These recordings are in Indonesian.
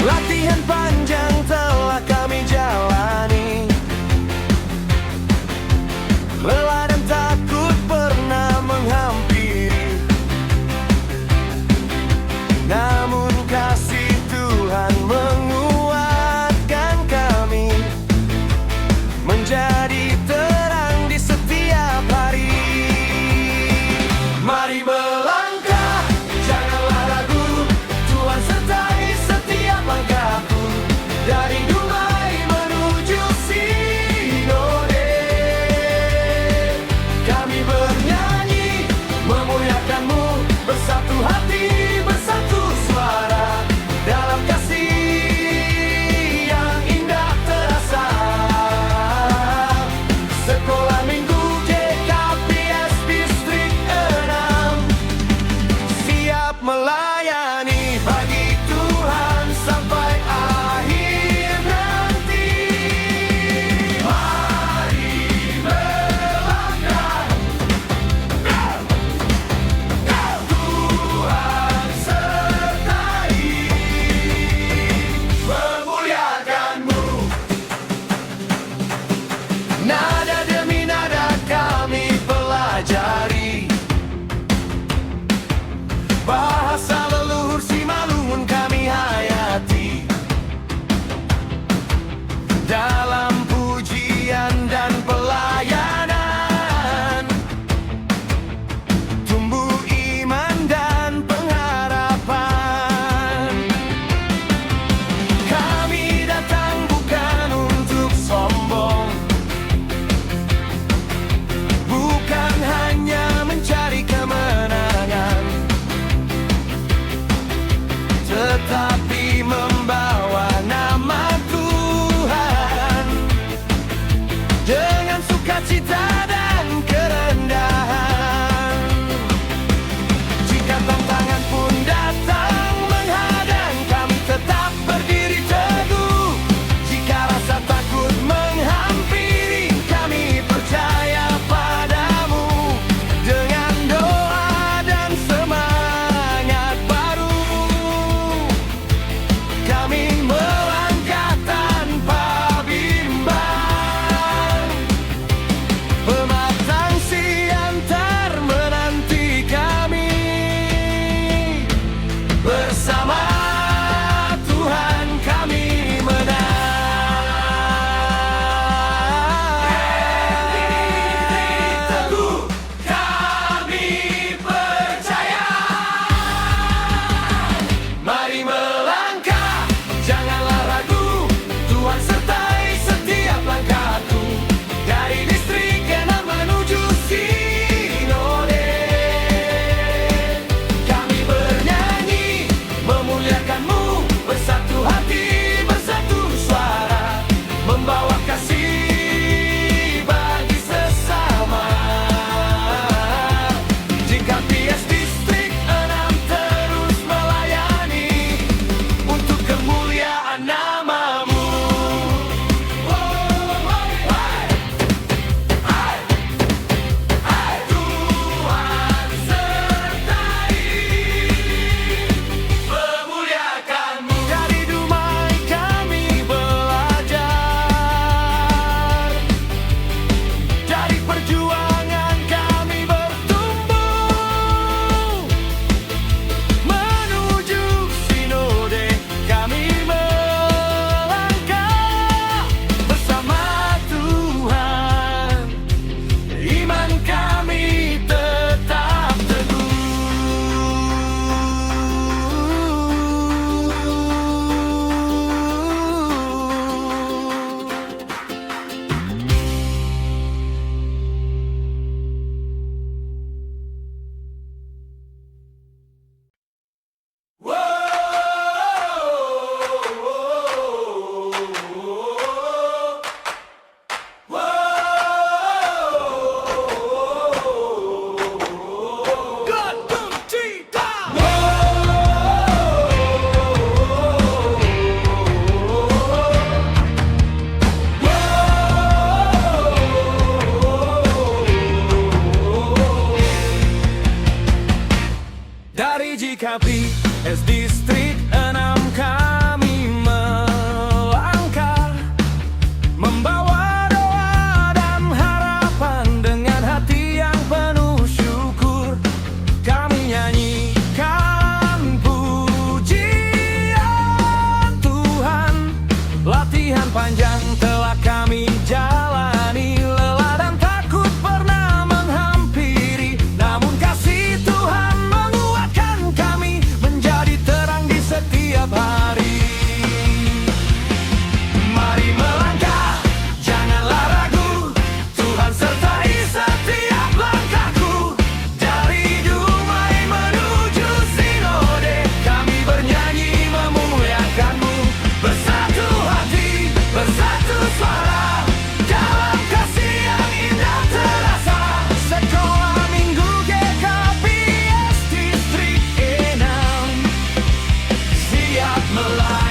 Latihan panjang telah kami jalani, lelah dan takut pernah menghampiri. Namun kasih Tuhan menguatkan kami, menjadi terang di setiap hari. Mari melangkah, janganlah ragu, Tuhan sertai setiap langkahku.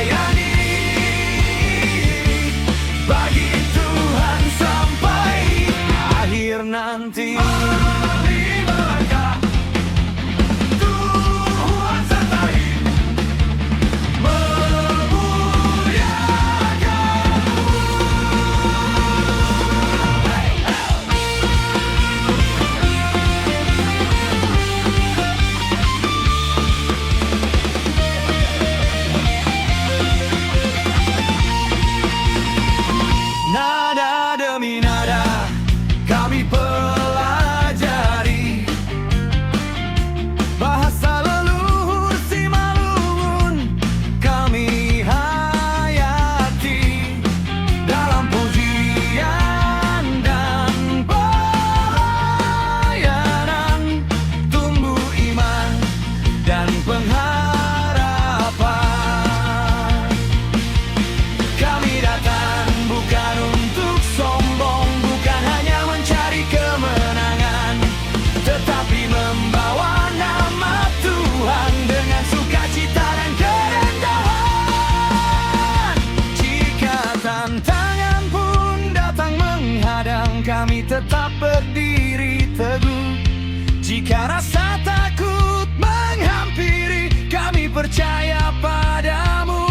layani bagi Tuhan sampai akhir nanti. Mari melangkah, Tuhan sertai, nada demi nada kami pelajari bahasa leluhur Simalungun, kami hayati dalam pujian dan pelayanan, tumbuh iman dan pengharapan. Kami datang bukan untuk sombong, bukan hanya mencari kemenangan, tetapi membawa nama Tuhan dengan sukacita dan kerendahan. Jika tantangan pun datang menghadang, kami tetap berdiri teguh. Jika rasa takut menghampiri, kami percaya padamu.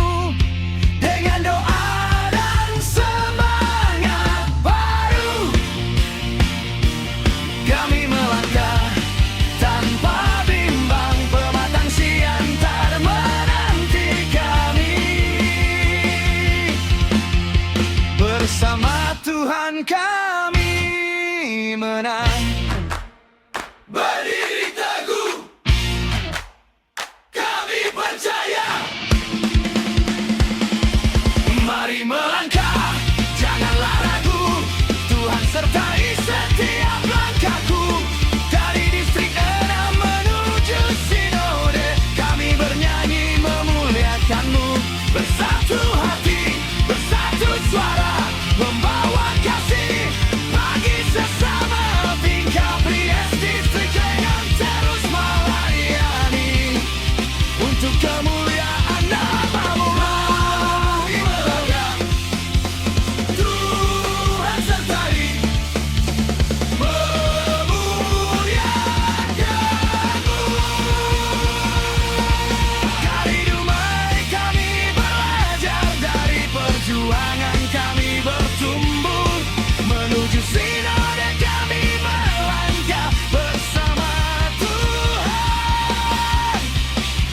Dengan doa dan semangat baru, kami melangkah tanpa bimbang, pematang siantar menanti kami. Bersama Tuhan kami menang. Berdiri teguh, kami percaya. Mari melangkah, janganlah ragu, Tuhan sertai setiap langkahku. Dari distrik 6 menuju Sinode, kami bernyanyi memuliakanmu. Bersatu hati, bersatu suara, membawa kasih bagi sesama. Tingkah Priest distrik dengan terus melayani untuk kemuliaan namamu. Mari melangkah, Tuhan sertai, memuliakanmu. Kali dumai kami belajar, dari perjuangan kami bertumbuh menuju Sinode, kami melangkah bersama Tuhan.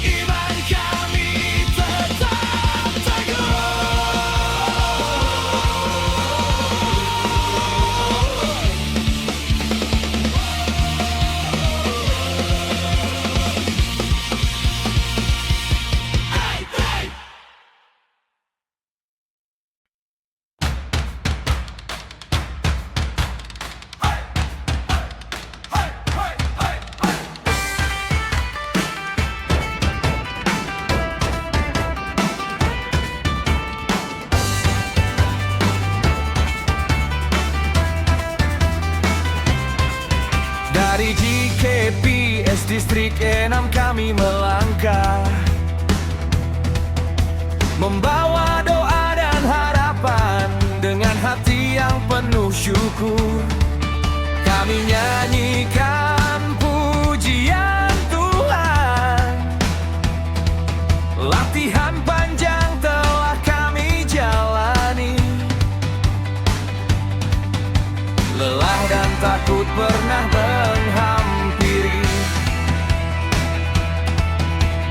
Iman kami tetap teguh. Hey, hey. Dari GKPS distrik 6 kami melangkah, membawa doa dan harapan dengan hati yang penuh syukur. Kami nyanyikan pujian Tuhan. Latihan panjang telah kami jalani, lelah dan takut pernah menghampiri,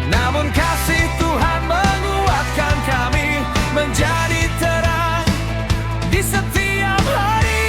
namun kasih Tuhan menguatkan kami menjadi terang di setiap hari.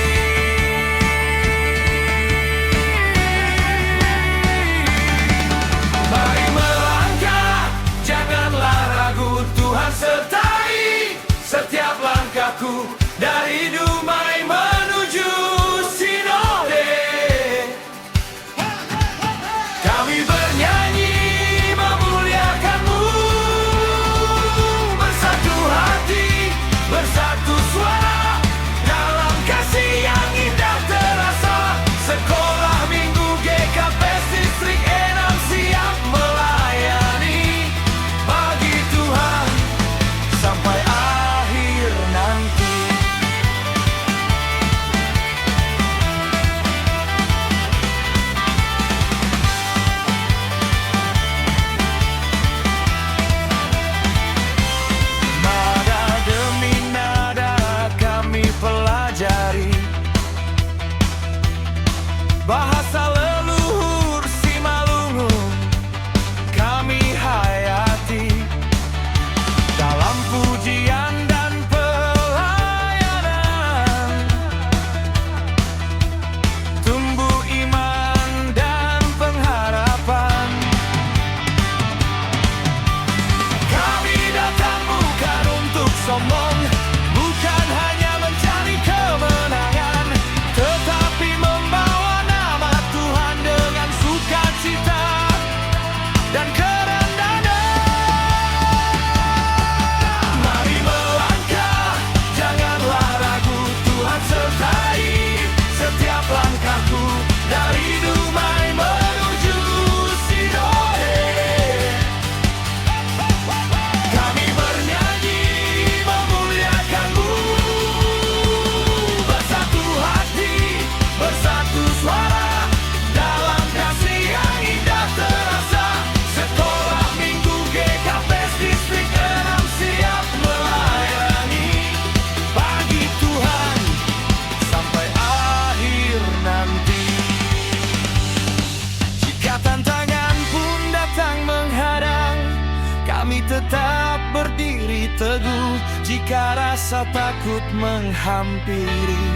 Jika rasa takut menghampiri,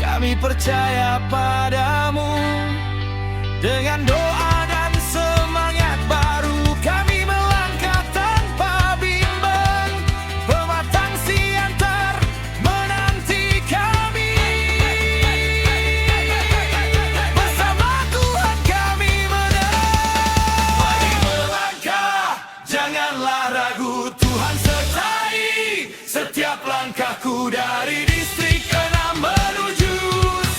kami percaya padamu. Dengan doa dan semangat baru, kami melangkah tanpa bimbang. Pematang siantar menanti kami. Bersama Tuhan kami menang. Mari melangkah, janganlah ragu. Tuhan sertai setiap langkahku dari distrik 6 menuju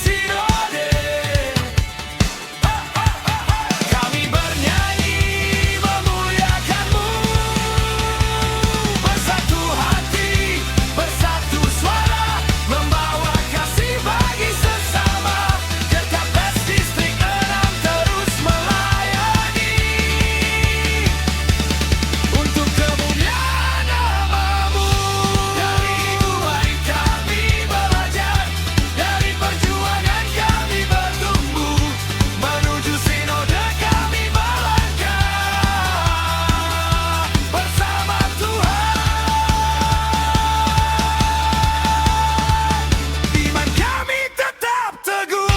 Sinode. Kami bernyanyi memuliakan-Mu, bersatu hati, bersatu suara, membawa kasih bagi sesama. KKPS Distrik 6 terus melayani untuk kemuliaan nama-Mu. Dari hidup baik kami belajar, dari perjuangan kami bertumbuh, menuju sinode kami melangkah bersama Tuhan. Iman kami tetap teguh.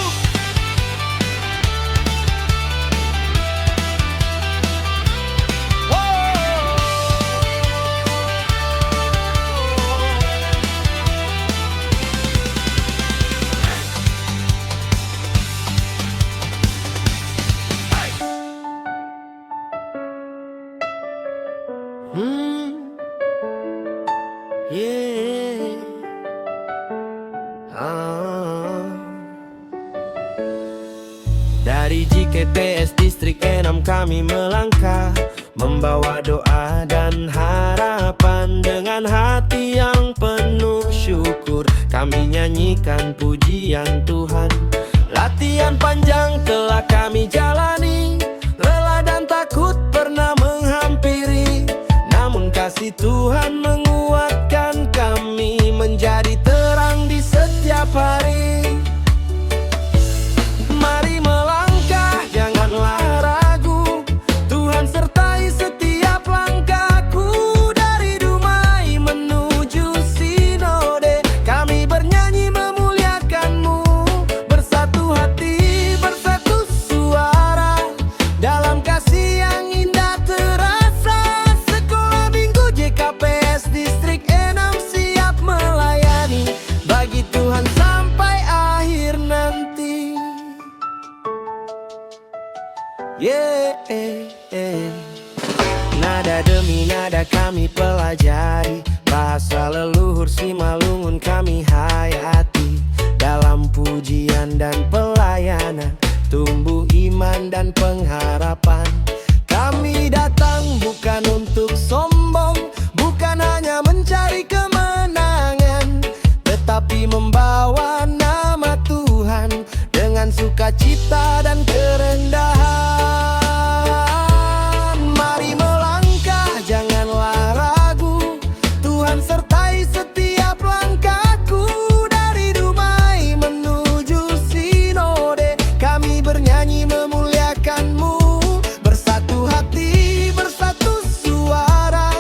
Yeah. Dari JKTS Distrik 6 kami melangkah, membawa doa dan harapan. Dengan hati yang penuh syukur, kami nyanyikan pujian Tuhan. Latihan panjang telah kami jalani, lelah dan takut pernah menghampiri. Namun kasih Tuhan menguatkan kami, menjadi terang di setiap hari. Mari melangkah, janganlah ragu. Tuhan sertai setiap langkahku. Dari Dumai menuju Sinode, kami bernyanyi memuliakan-Mu. Bersatu hati, bersatu suara, dalam kasih yang indah terasa. Sekolah Minggu JKPS Distrik 6 siap melayani bagi Tuhan sampai akhir nanti. Nada demi nada kami pelajari, bahasa leluhur Simalungun kami hayati. Dalam pujian dan pelayanan, tumbuh iman dan pengharapan. Kami datang bukan untuk sombong, bukan hanya mencari kemenangan, tetapi membawa nama Tuhan dengan sukacita dan kerendahan. Mari melangkah, janganlah ragu. Tuhan sertai setiap langkahku. Dari Dumai menuju Sinode, kami bernyanyi memuliakan-Mu. Bersatu hati, bersatu suara,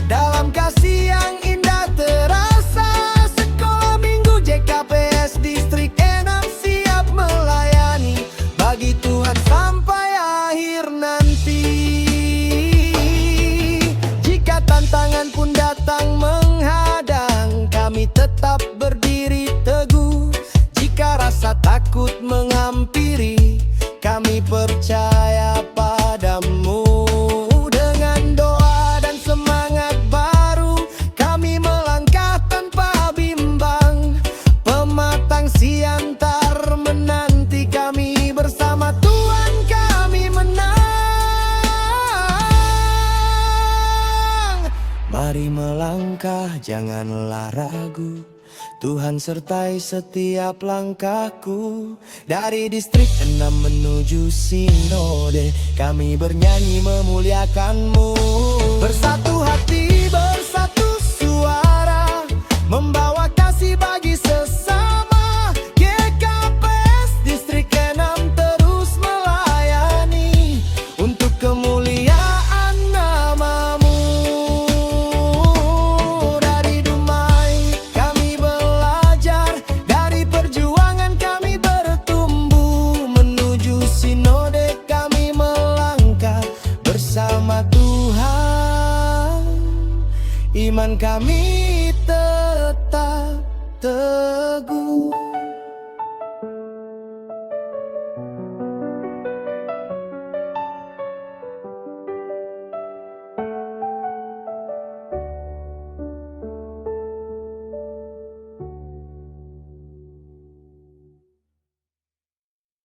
dalam kasih yang indah terasa. Sekolah Minggu JKPS Distrik 6 siap melayani bagi Tuhan sampai akhir nanti. Jika tantangan pun datang menghadang, kami tetap berdiri teguh. Jika rasa takut menghampiri, kami percaya padamu. Dengan doa dan semangat baru, kami melangkah tanpa bimbang. Pematang siantar menanti kami, bersama Tuhan kami menang. Mari melangkah, janganlah ragu. Tuhan sertai setiap langkahku. Dari distrik 6 menuju Sinode, kami bernyanyi memuliakan-Mu. Bersatu hati, bersatu suara, membawa kasih bagi sesama. GKPS Distrik 6 terus melayani untuk kemuliaan nama-Mu. Dari Dumai kami tetap teguh.